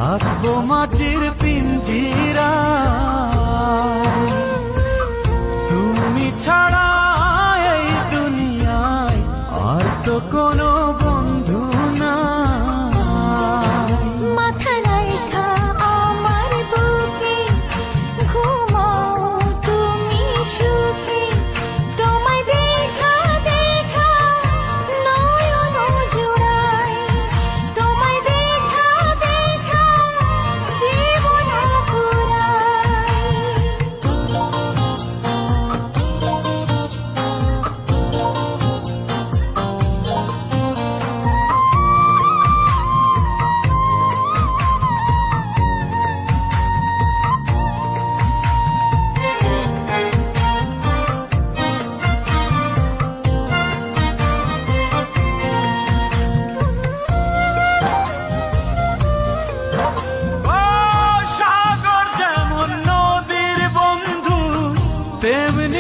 থাকবো মাটির পিঞ্জিরা, তুমি ছাড়া এই দুনিয়ায় আর তো কোনো বন্ধু না। মাথা রাইখা আমার বুকে ঘুমাও তুমি সুখে, তোমায় দেখা দেখা নয়ন জুড়াই, তোমায় দেখা দেখা জীবন পুরাই। ও সাগর যেমন নদীর বন্ধু, তেমনি